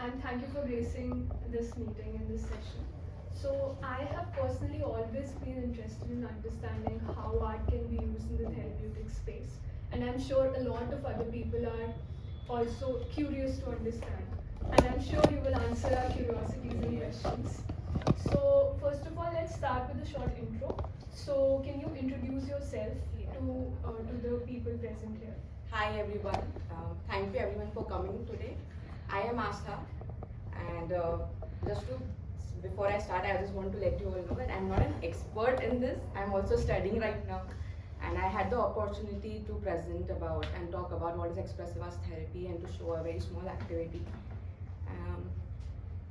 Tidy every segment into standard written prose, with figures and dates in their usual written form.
and thank you for gracing this meeting and this session. So, I have personally always been interested in understanding how art can be used in the therapeutic space, and I'm sure a lot of other people are also curious to understand. And I'm sure you will answer our curiosities and questions. So, first of all, let's start with a short intro. So, can you introduce yourself to the people present here? Hi everyone. Thank you everyone for coming today. I am Astha, and just to before I start, I just want to let you all know that I'm not an expert in this. I'm also studying right now, and I had the opportunity to present about and talk about what is expressive arts therapy and to show a very small activity. Um,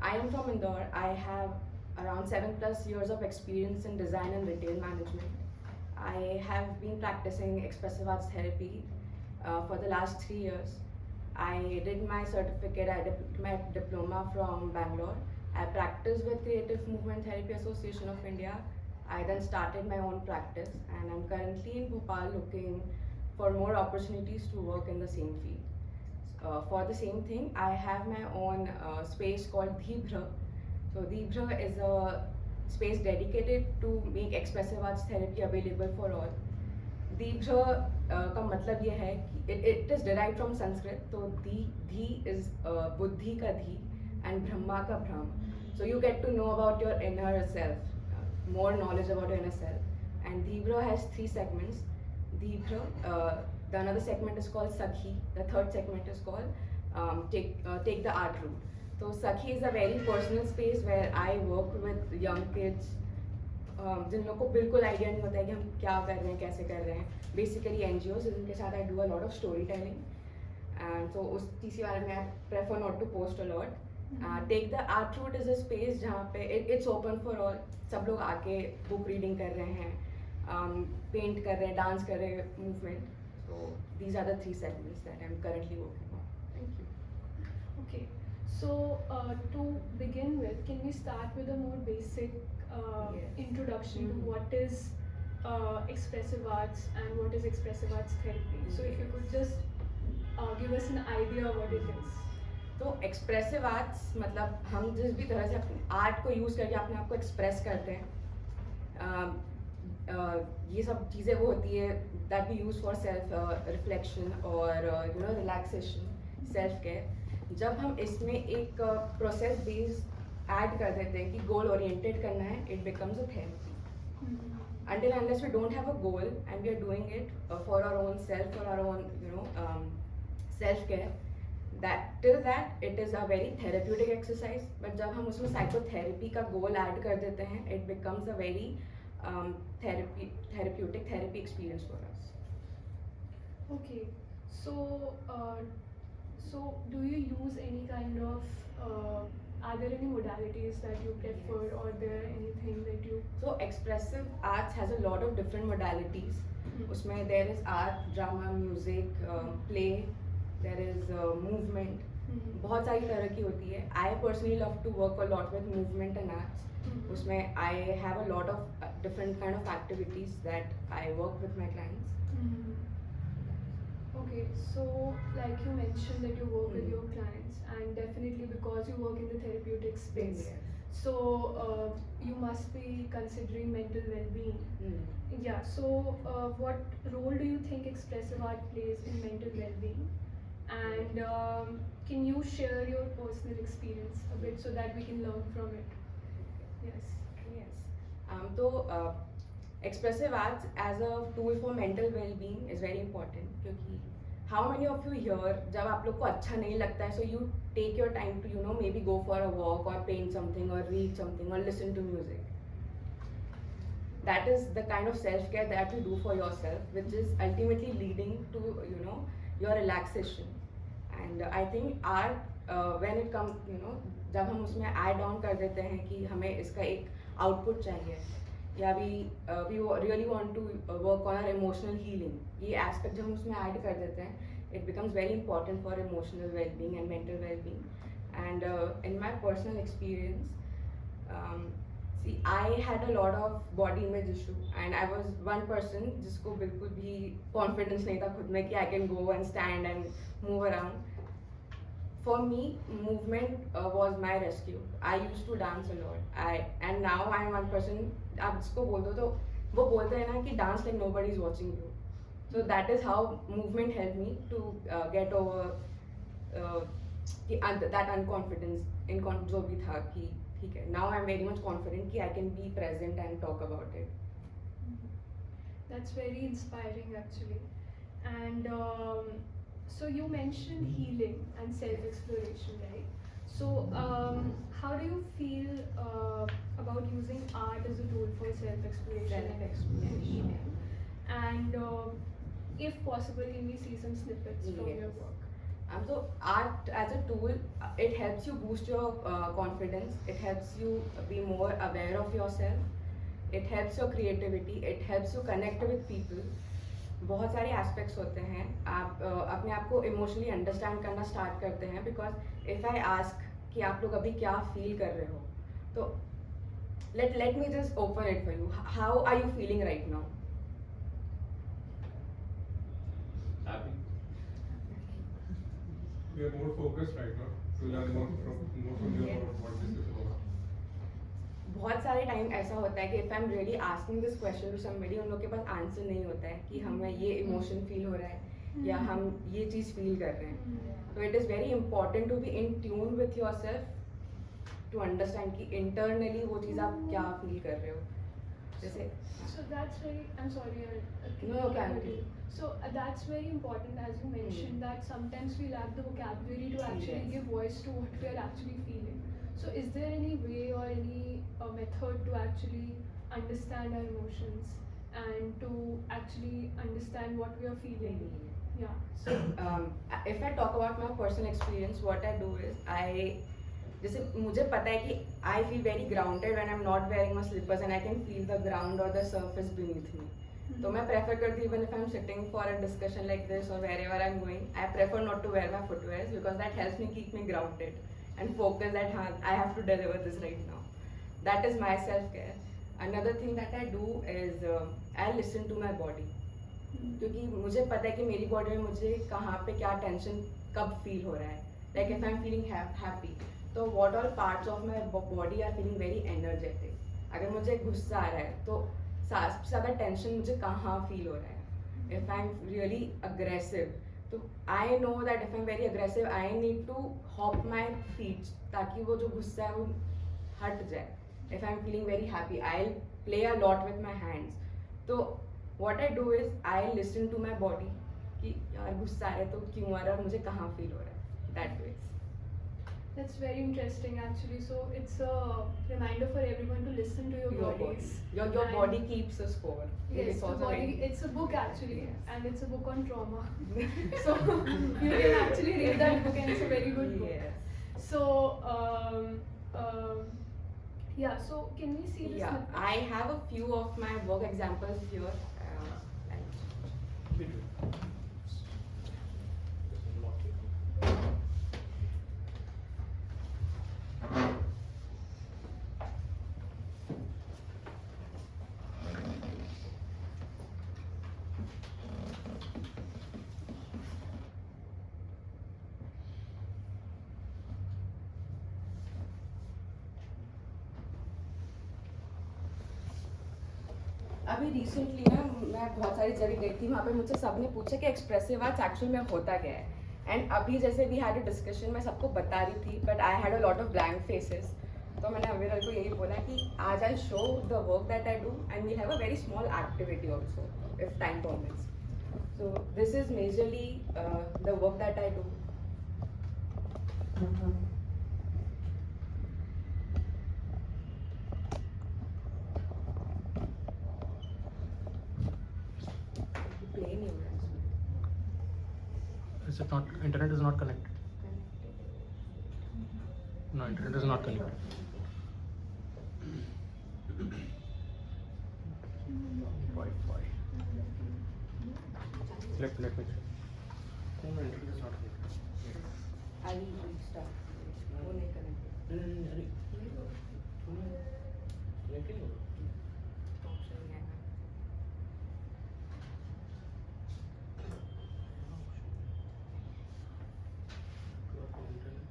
I am from Indore. I have around 7+ years of experience in design and retail management. I have been practicing expressive arts therapy for the last 3 years. I did my certificate, I did my diploma from Bangalore. I practiced with Creative Movement Therapy Association of India. I then started my own practice, and I'm currently in Bhopal looking for more opportunities to work in the same field. For the same thing, I have my own space called Dhibra. So Dhibra is a space dedicated to make expressive arts therapy available for all. दीर्घ का मतलब ये है कि it is derived from Sanskrit, तो धी is बुद्धि का धी and ब्रह्मा का भ्रम. So you get to know about your inner self, more knowledge about your inner self. And Dhibra has 3 segments. Dhibra, the another segment is called Sakhi. The third segment is called take the art route. So Sakhi is a very personal space where I work with young kids, जिन लोग को बिल्कुल idea नहीं होता है कि हम क्या कर रहे हैं, कैसे कर रहे हैं. बेसिकली NGOs जिनके साथ I do a lot of storytelling, and तो उस चीज़ के बारे में I prefer not to post a lot. Take the art route is a space जहाँ पे इट्स ओपन फॉर ऑल. सब लोग आके बुक रीडिंग कर रहे हैं, पेंट कर रहे हैं, डांस कर रहे हैं, movement. So these are the 3 segments that I'm currently working on. Thank you. Okay, so to begin with, can we start with a more basic Yes. introduction to what is expressive arts and what is expressive arts therapy? So if you could just give us an idea what it is. तो expressive arts मतलब हम जिस भी तरह से अपने art को use करके अपने आप को एक्सप्रेस करते हैं. ये सब चीज़ें वो होती है that we use for self reflection और रिलैक्सेशन, सेल्फ केयर. जब हम इसमें एक प्रोसेस बेस्ड ऐड कर देते हैं कि गोल ओरिएंटेड करना है, it becomes a therapy. Until unless we don't have a goal and we are doing it for our own self, for our own self care, that till that it is a very therapeutic exercise. But जब हम उसमें psychotherapy का goal add कर देते हैं, it becomes a very therapeutic therapy experience for us. Okay, so so do you use any kind of are there any modalities that you prefer, Yes. or there anything that you So expressive arts has a lot of different modalities. उसमें there is art, drama, music, play, there is movement. बहुत सारी तरह की होती है. I personally love to work a lot with movement and arts. उसमें I have a lot of different kind of activities that I work with my clients. Okay, so like you mentioned that you work with Mhm. your clients, and definitely because you work in the therapeutic space, Yes. so you must be considering mental well-being. Mm. Yeah, so what role do you think expressive art plays in mental well-being? And can you share your personal experience a bit so that we can learn from it? Yes. Yes. तो expressive arts as a tool for mental well-being is very important, क्योंकि how many of you here जब आप लोग को अच्छा नहीं लगता है, so you take your time to maybe go for a walk or paint something or read something or listen to music. That is the kind of self-care that you do for yourself, which is ultimately leading to your relaxation. And I think art when it comes जब हम उसमें add on कर देते हैं कि हमें इसका एक output चाहिए, या we really want to work on our emotional healing, ये aspect जब हम उसमें add कर देते हैं, it becomes very important for emotional well-being and mental well-being. And in my personal experience, see, I had a lot of body image issue, and I was one person जिसको बिल्कुल भी confidence नहीं था खुद में कि I can go and stand and move around. for me, movement was my rescue. I used to dance a lot. And now I am one person. आप जिसको बोल दो तो वो बोलते हैं ना कि dance like nobody is watching you. So that is how movement helped me to get over that unconfidence जो भी था कि ठीक है. Now I am very much confident कि I can be present and talk about it. That's very inspiring actually. And so you mentioned healing and self-exploration, right? So how do you feel about using art as a tool for self-exploration and healing? And if possible, can we see some snippets from your Yes. work? So art as a tool, it helps you boost your confidence. It helps you be more aware of yourself. It helps your creativity. It helps you connect with people. बहुत सारे aspects होते हैं. आप अपने आप को emotionally understand करना start करते हैं. बिकॉज इफ आई आस्क कि आप लोग अभी क्या फील कर रहे हो, तो let me just open it for you. How are you feeling right now? Happy. We are more focused right now to learn more from you about what this is about. बहुत सारे time ऐसा होता है कि if I am really asking this question to somebody, उन लोग के पास answer नहीं होता है कि हमें ये इमोशन फील हो रहा है या हम ये चीज़ फील कर रहे हैं. तो it is very important to be in tune with your self to understand कि इंटरनली वो चीज़ आप क्या फील कर रहे हो. जैसे So that's very. I'm sorry. No, carry on. So that's very important, as you mentioned, that sometimes we lack the vocabulary to actually Yes. give voice to what we are actually feeling. So is there any way or any method to actually understand our emotions and to actually understand what we are feeling? Yeah. So if I talk about my personal experience, what I do is जैसे मुझे पता है कि I feel very grounded when I'm not wearing my slippers and I can feel the ground or the surface beneath me. तो मैं prefer करती हूँ even if I'm sitting for a discussion like this or wherever I'm going, I prefer not to wear my footwears because that helps me keep me grounded and focus that I have to deliver this right now. That is my self-care. Another thing that I do is I listen to my body. क्योंकि मुझे पता है कि मेरी body में मुझे कहाँ पे क्या टेंशन कब फील हो रहा है. Like if I'm feeling happy, तो what all parts of my body are feeling very energetic. अगर मुझे गुस्सा आ रहा है तो सबसे ज़्यादा टेंशन मुझे कहाँ फील हो रहा है. If I'm really aggressive, तो I know that if I'm very aggressive, I need to hop my feet ताकि वो जो गुस्सा है वो हट जाए. If I'm feeling very happy, I'll play a lot with my hands. तो what I do is I listen to my body कि यार गुस्सा आ रहा है तो क्यों आ रहा है और मुझे कहाँ फील हो रहा है. That way. That's very interesting actually. So it's a reminder for everyone to listen to your bodies. Your And- body keeps a score. Yes, It's the also body. very- It's a book actually, Yes. and it's a book on trauma. So you can actually read that book, and it's a very good book. Yes. So yeah. So can we see this? Yeah, snippet? I have a few of my work examples here. And अभी recently ना मैं बहुत सारी जगह गई थी. वहाँ पे मुझसे सबने पूछा कि एक्सप्रेसिव आर्ट्स एक्चुअल में होता क्या है. एंड अभी जैसे वी हैड अ डिस्कशन, मैं सबको बता रही थी but I had a lot of blank faces. तो मैंने अविरल को यही बोला कि आज I show the work that I do and we have a very small activity also if time permits. So this is majorly the work that I do. Plain events. Is it not? Internet is not connected. No, internet is not connected. Wi-Fi. Let me check. No, internet is not connected. I will restart. वो नहीं connected. अरे Option नहीं आया. internet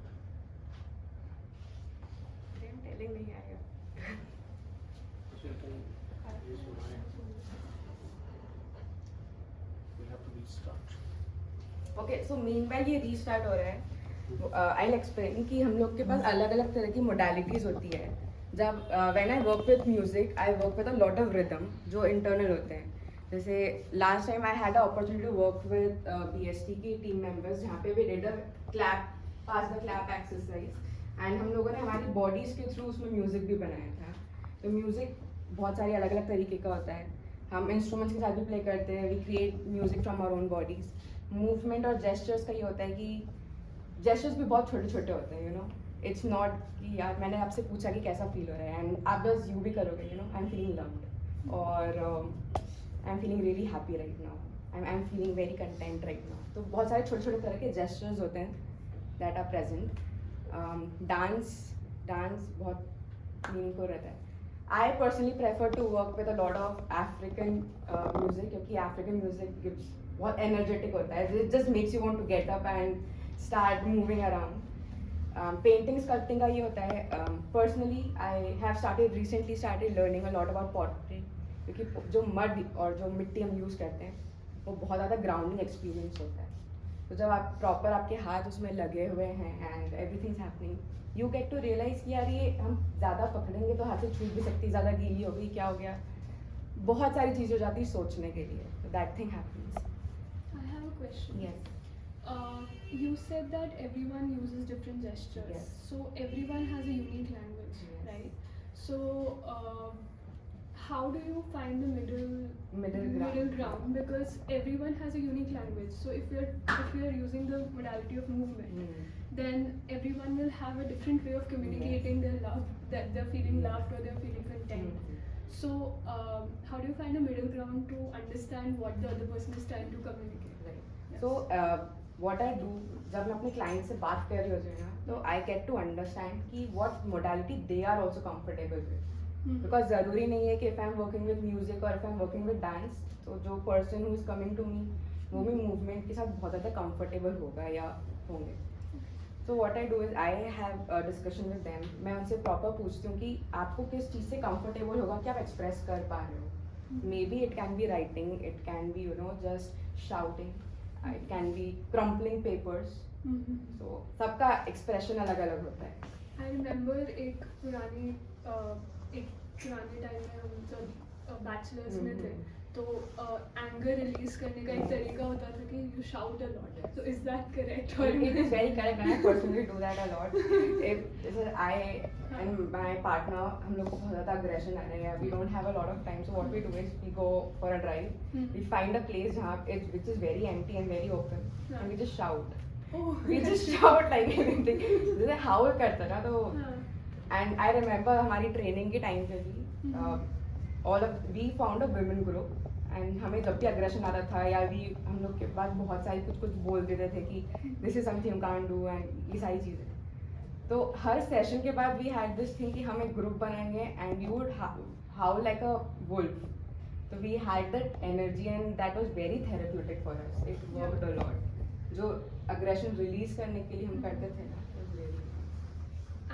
okay so meanwhile ये restart हो रहा है। I will explain कि हम लोग के पास अलग अलग तरह की मोडालिटीज़ होती है। जब when I work with music I work with a lot of rhythm जो इंटरनल होते हैं। जैसे last time I had a opportunity to work with BST की टीम मेंबर्स जहाँ पे we did a clap pass the clap exercise and हम लोगों ने हमारी बॉडीज़ के थ्रू उसमें म्यूज़िक भी बनाया था। तो म्यूज़िक बहुत सारे अलग अलग तरीके का होता है। हम इंस्ट्रूमेंट्स के साथ भी प्ले करते हैं, we create music from our own bodies. Movement और जेस्चर्स का ये होता है कि जेस्चर्स भी बहुत छोटे छोटे होते हैं, यू नो। इट्स नॉट कि यार मैंने आपसे पूछा कि कैसा फील हो रहा है एंड आप बस यू भी करोगे, you know, I am feeling loved और I am feeling really happy right now, I am feeling very content right now. तो बहुत सारे छोटे छोटे तरह के जेस्चर्स होते हैं दैट आर प्रेजेंट। डांस बहुत मीनिंगफुल रहता है। I personally prefer to work with a lot of African music क्योंकि African music gives बहुत energetic होता है. It just makes you want to get up and start moving around. Painting, sculpting का ये होता है. Personally, I have recently started learning a lot about pottery क्योंकि जो mud और जो मिट्टी हम use करते हैं वो बहुत ज़्यादा grounding experience होता है. तो जब आप प्रॉपर आपके हाथ उसमें लगे हुए हैं and everything happening, you get to realize कि यार ये हम ज़्यादा पकड़ेंगे तो हाथ से छूट भी सकती, ज़्यादा गीली हो गई, क्या हो गया, बहुत सारी चीज़ हो जाती है सोचने के लिए. That thing happens. I have a question. Yes. You said that everyone uses different gestures. Yes. So everyone has a unique language, Yes. right? So how do you find the Middle ground? Because everyone has a unique language. So if you're using the modality of movement, then everyone will have a different way of communicating their love, that they're feeling loved or they're feeling content. So how do you find a middle ground to understand what the other person is trying to communicate? Right. Yes. So what I do जब मैं अपने client से बात कर रही होती हूँ ना, तो आई गेट टू अंडरस्टैंड कि what modality they are also comfortable with. Because ज़रूरी नहीं है कि if I am working with music और if I am working with dance तो जो person who is coming to me वो भी मूवमेंट के साथ बहुत ज़्यादा कंफर्टेबल होगा या होंगे. So what I do is I have discussion with them. मैं उनसे प्रॉपर पूछती हूँ कि आपको किस चीज़ से कंफर्टेबल होगा कि आप एक्सप्रेस कर पा रहे हो. Maybe it can be writing, it can be you know just shouting, it can be crumpling papers. So सबका एक्सप्रेशन अलग अलग होता है. I remember एक पुराने टाइम में हम जब बैचलर्स में थे तो एंगर रिलीज करने का एक तरीका होता था कि you shout a lot. So is that correct? It is very correct and I personally do that a lot. If I and my partner हम लोग को बहुत ज़्यादा aggression आ रहा है, we don't have a lot of time, so what we do is we go for a drive. We find a place जहाँ which is very empty and very open and we just shout. We just shout like anything. जैसे howl करते ना तो. And I remember हमारी training के time पे भी we found a women group and हमें जब भी अग्रेशन आता था या भी हम लोग के बाद बहुत सारी कुछ बोल देते थे कि this is something you can't do and ये सारी चीज़ें. तो हर सेशन के बाद we had this thing कि हम एक ग्रुप बनाएंगे and we would howl like a wolf. So we had that energy and that was very therapeutic for us. It worked a lot. जो अग्रेशन रिलीज करने के लिए हम करते थे ना.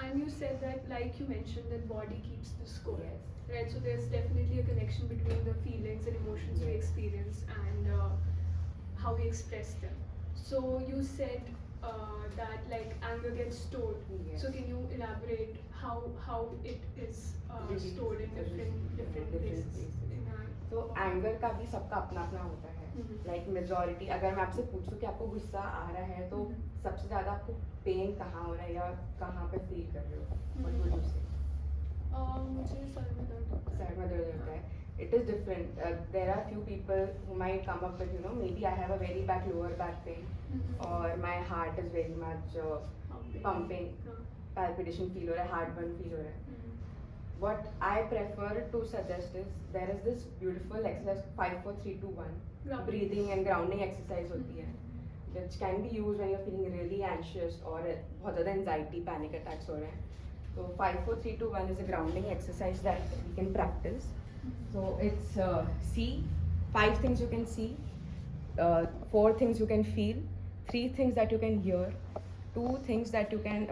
And you said that, like you mentioned, that body keeps the score. Yes. Right, so there's definitely a connection between the feelings and emotions we Yes. experience and how we express them. So you said that like anger gets stored. Yes. So can you elaborate how it is Really stored in different places? In our तो anger का भी सबका अपना अपना होता है. Like majority अगर मैं आपसे पूछूं कि आपको गुस्सा आ रहा है तो सबसे ज़्यादा आपको पेन कहाँ हो रहा है या कहाँ पे फील कर रहे हो. What would you say? मुझे सर में दर्द होता है. सर में दर्द होता है. It is different. There are few people who might come up with, you know, maybe I have a very bad lower back pain or my heart is very much pumping, palpitation feel हो रहा है, heartburn feel हो रहा है. What I prefer to suggest is there is this beautiful exercise 5 4 3 2 1 breathing and grounding exercise होती है which can be used when you're feeling really anxious or बहुत ज़्यादा anxiety panic attacks हो रहे हैं. So 5 4 3 2 1 is a grounding exercise that we can practice. So it's see 5 things you can see, 4 things you can feel, 3 things that you can hear, 2 things that you can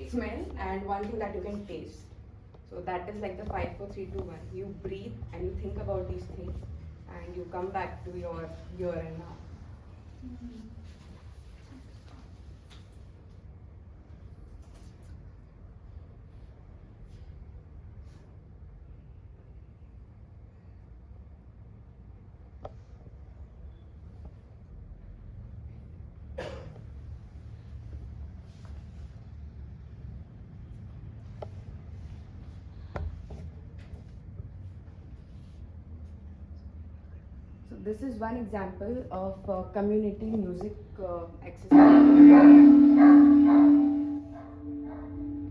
smell and 1 thing that you can taste. So that is like the 5 4 3 2 1. You breathe and you think about these things and you come back to your here and now. So this is one example of community music exercise.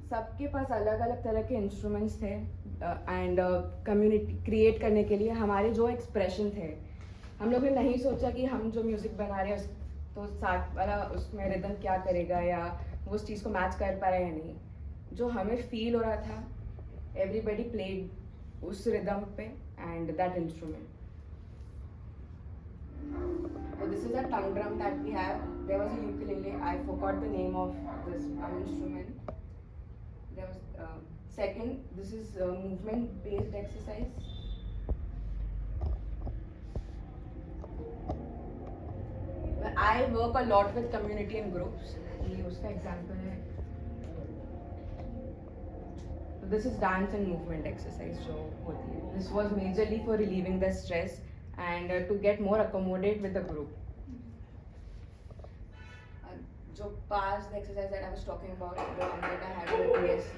सबके पास अलग अलग तरह के instruments थे and community create करने के लिए हमारे जो एक्सप्रेशन थे, हम लोग ने नहीं सोचा कि हम जो म्यूज़िक बना रहे हैं तो साथ वाला उसमें रिदम क्या करेगा या वो उस चीज़ को मैच कर पा रहा है या नहीं. जो हमें फील हो रहा था, एवरीबडी प्लेड उस रिदम पे and that instrument. So this is a tongue drum that we have. There was a ukulele. I forgot the name of this instrument. There was second. This is movement-based exercise. Well, I work a lot with community and groups. ये उसका example है. So this is dance and movement exercise जो होती है. This was majorly for relieving the stress and to get more accommodate with the group. जो past exercise that I was talking about, the one that I had with ASC.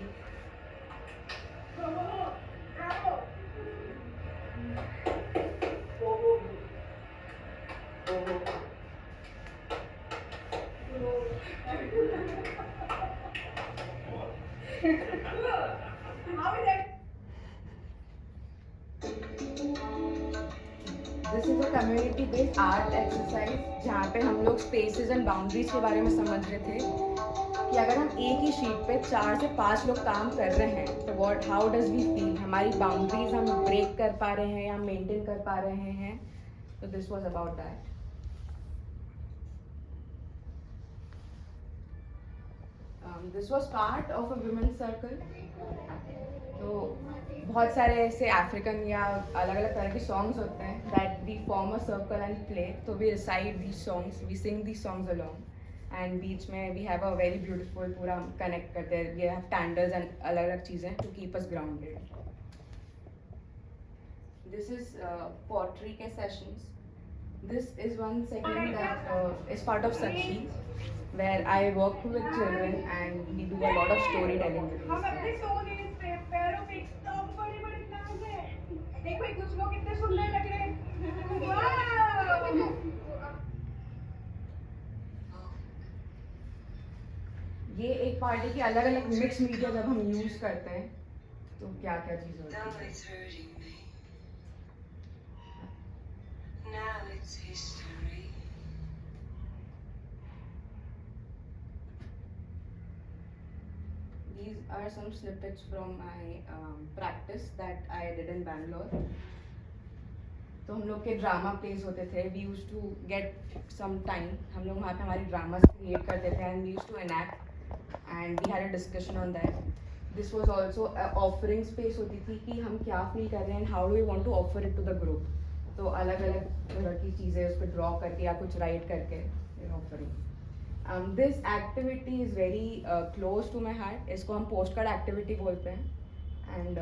This is a community based art exercise जहाँ पे हम लोग spaces and boundaries के बारे में समझ रहे थे कि अगर हम एक ही शीट पे 4 से 5 लोग काम कर रहे हैं तो what how does we feel, हमारी boundaries हम break कर पा रहे हैं या maintain कर पा रहे हैं. So this was about that. This was part of a women's circle. तो बहुत सारे ऐसे अफ्रीकन या अलग अलग तरह के सॉन्ग्स होते हैं that we form a circle and play. तो we recite these songs, we sing these songs along and बीच में we have a very beautiful, पूरा कनेक्ट करते हैं. वी हैव कैंडल्स एंड अलग अलग चीज़ें to keep us grounded. This is poetry के sessions. This is one segment that is part of Sakshi where I work with children and we do a lot of storytelling with हम अपने these. सोने पे पैरों पे एकदम बड़े बड़े नाज हैं. देखो एक दूसरे को कितने सुंदर लग रहे हैं. वाह. ये एक पार्टी के अलग अलग मिक्स मीडिया जब हम यूज करते हैं तो क्या क्या चीज़ होती Now है. it's hurting me. Now it's history. These are some snippets from my practice that I did in Bangalore. तो हम लोग के ड्रामा प्लेस होते थे. We use to get some time, हम लोग वहाँ पे हमारी ड्रामास क्रिएट करते थे and we use to enact and we had a discussion on that. This was also offering space होती थी कि हम क्या फील कर रहे हैं and how do we want to offer it to the group. तो अलग अलग तरह की चीज़ें उस पर ड्रॉ करके या कुछ राइट करके offering. This activity is very close to my heart. इसको हम पोस्ट कार्ड एक्टिविटी बोलते हैं एंड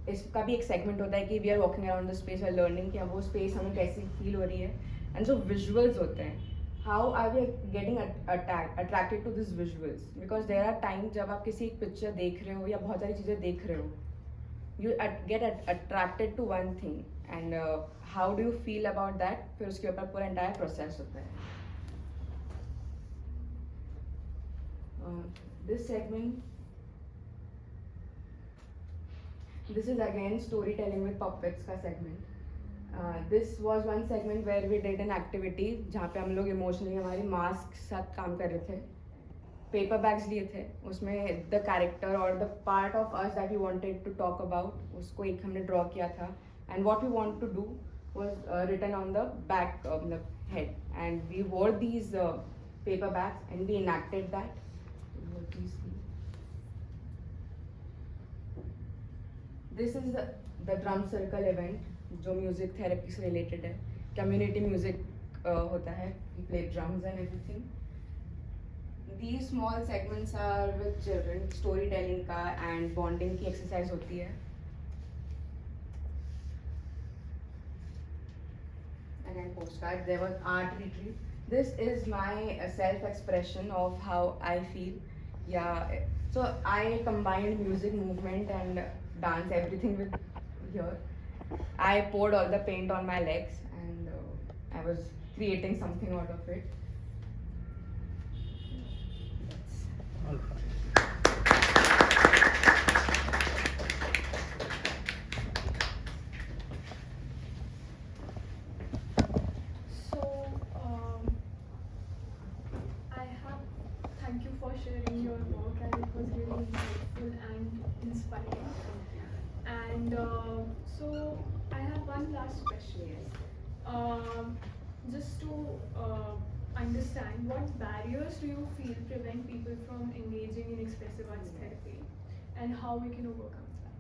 इसका भी एक सेगमेंट होता है कि we are walking around the space, we are learning कि वो स्पेस हमें कैसी फील हो रही है. एंड जो विजुअल्स होते हैं, how are we getting attracted to this visuals, because there are time जब आप किसी एक पिक्चर देख रहे हो या बहुत सारी चीज़ें देख रहे हो, you get attracted to one thing and how do you feel about that. फिर उसके ऊपर पूरा एंटायर प्रोसेस होता है. This segment, this is again storytelling with puppets का segment. This was one segment where we did an activity जहाँ पे हम लोग emotionally हमारी mask साथ काम कर रहे थे. Paper bags लिए थे, उसमें the character or the part of us that we wanted to talk about, उसको एक हमने draw किया था and what we want to do was written on the back of the head and we wore these paper bags and we enacted that. This is the drum circle event जो music therapy से related है. Community music होता है, we play drums and everything. These small segments are with children, storytelling का and bonding की exercise होती है. Again postcard, there was art retreat. This is my self-expression of how I feel. Yeah, so I combined music, movement and dance, everything with here. I poured all the paint on my legs and I was creating something out of it. All right. So, I have thank you for sharing your work, and it was really insightful and inspiring. And so, I have one last question. Just to understand, what barriers do you feel prevent people from engaging in expressive arts therapy, and how we can overcome that?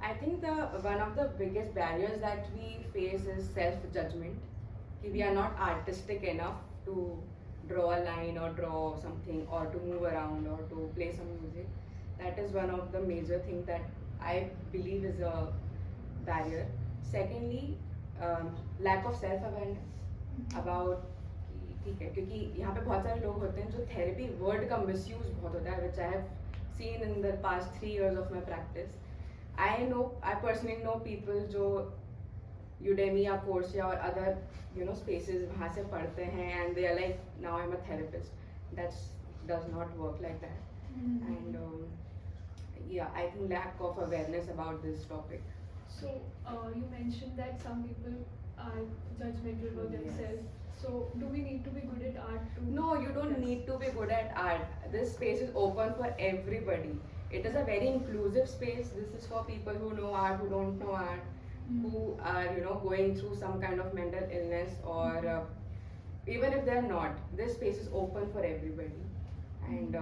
I think one of the biggest barriers that we face is self-judgment. We are not artistic enough to draw a line or draw something or to move around or to play some music. That is one of the major things that I believe is a barrier. Secondly, lack of self-awareness about ठीक है, क्योंकि यहाँ पे बहुत सारे लोग होते हैं जो थेरेपी वर्ड का मिसयूज बहुत होता है, which I have seen in the past 3 years of my practice. I personally know people जो Udemy या Coursera or other spaces वहाँ से पढ़ते हैं and they are like, now I'm a therapist. That does not work like that. And yeah, I think lack of awareness about this topic. So, you mentioned that some people are judgmental about Yes. themselves. So, do we need to be good at art too? No, you don't Yes. need to be good at art. This space is open for everybody. It is a very inclusive space. This is for people who know art, who don't know art, who are going through some kind of mental illness, or even if they're not. This space is open for everybody. And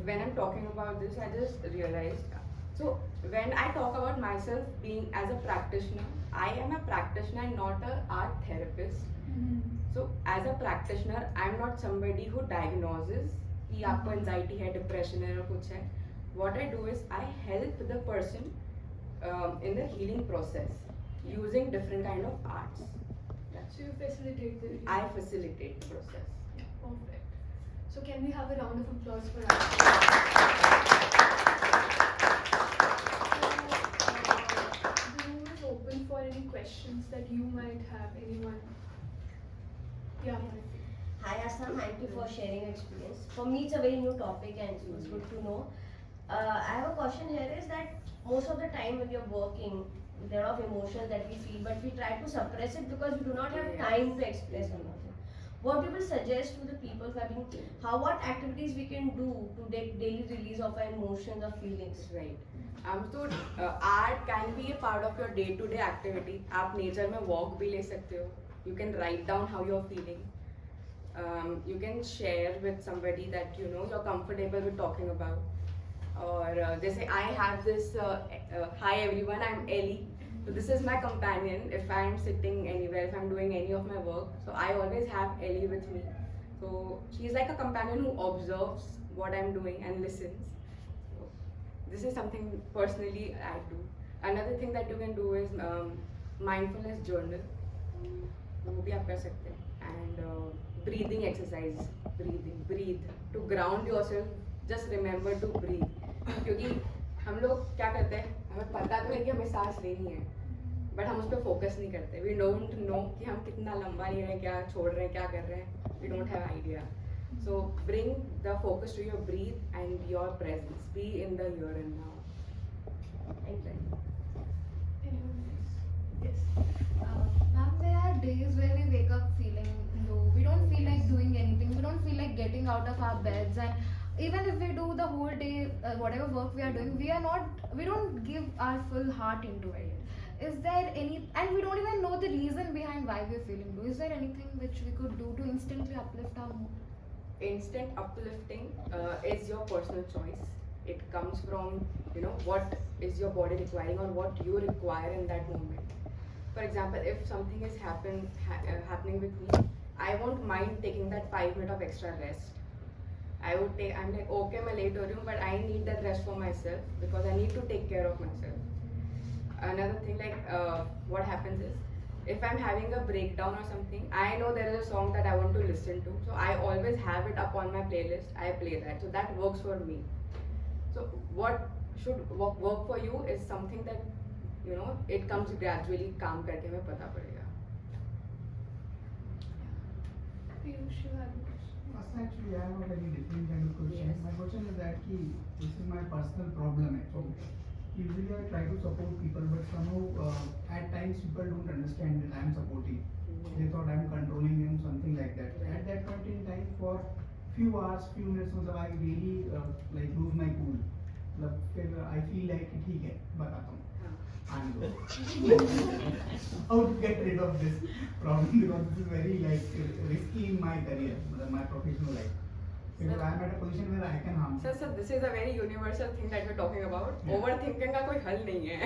when I'm talking about this, I just realized. So when I talk about myself being as a practitioner, I am a practitioner and not an art therapist. So as a practitioner, I'm not somebody who diagnoses कि आपको anxiety है, depression है और कुछ है. What I do is I help the person in the healing process using different kind of arts. So, you facilitate the I facilitate the process. Perfect. So, can we have a round of applause for us? The room is open for any questions that you might have. Anyone? Yeah. Manasi. Hi Asam, thank you for sharing your experience. For me, it's a very new topic and it's good to know. I have a question here is that most of the time when you're working, there are a lot of emotions that we feel, but we try to suppress it because we do not have Yes. time to express them. What you will suggest to the people who have been, what activities we can do to take daily release of our emotions or feelings? Right. So art can be a part of your day-to-day activity. आप nature में walk भी ले सकते हो. You can write down how you're feeling. You can share with somebody that you're comfortable with talking about. Or जैसे I have this. Hi everyone, I'm Ellie. So this is my companion if I'm sitting anywhere, if I'm doing any of my work. So I always have Ellie with me. So she's like a companion who observes what I'm doing and listens. So this is something personally I do. Another thing that you can do is mindfulness journal. वो भी आप कर सकते हैं. And breathing exercise. Breathe. To ground yourself, just remember to breathe. क्योंकि हम लोग क्या करते हैं, हमें पता तो है कि हमें सांस लेनी है, बट हम उस पर फोकस नहीं करते. वी डोंट नो कि हम कितना लंबा ले रहे हैं, क्या छोड़ रहे हैं, क्या कर रहे हैं. We don't have idea. So bring the focus to your breath and your presence. Be in the here and now. Thank you. Anyone else? Yes. Ma'am, there are days where we wake up feeling low. We don't feel like doing anything. We don't feel like getting out of our beds. And even if we do the whole day, whatever work we are doing, we don't give our full heart into it. Is there any, and we don't even know the reason behind why we're feeling low. Is there anything which we could do to instantly uplift our mood? Instant uplifting is your personal choice. It comes from what is your body requiring or what you require in that moment. For example, if something is happening with me, I won't mind taking that 5 minutes of extra rest. I'm like, okay, I'm late हो रही हूँ, but I need that rest for myself because I need to take care of myself. Another thing, like, what happens is, if I'm having a breakdown or something, I know there is a song that I want to listen to, so I always have it up on my playlist. I play that, so that works for me. So what should work for you is something that, you know, it comes gradually. काम करके हमें पता पड़ेगा. Piyush, you have a question? Actually, I have a very different kind of question. Yes. My question is that this is my personal problem actually. Usually I try to support people, but somehow at times people don't understand that I am supporting. They thought I am controlling them, something like that. At that point in time, for few hours, few minutes, I really like lose my cool. फिर I feel like ठीक है, बताता हूँ. I'm good. How to get rid of this problem because this is very like risky in my career, my professional life. Because I am at a position where I can harm. So this is a very universal thing that we're talking about. Yeah. Overthinking का कोई हल नहीं है.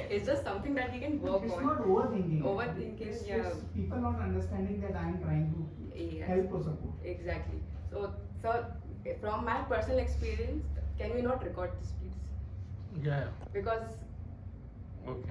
It's just something that we can work It's on. not overthinking. Overthinking, It's yeah. people not understanding that I am trying to Yes. help or support. Exactly. So from my personal experience, can we not record this, please? Yeah. Because Okay.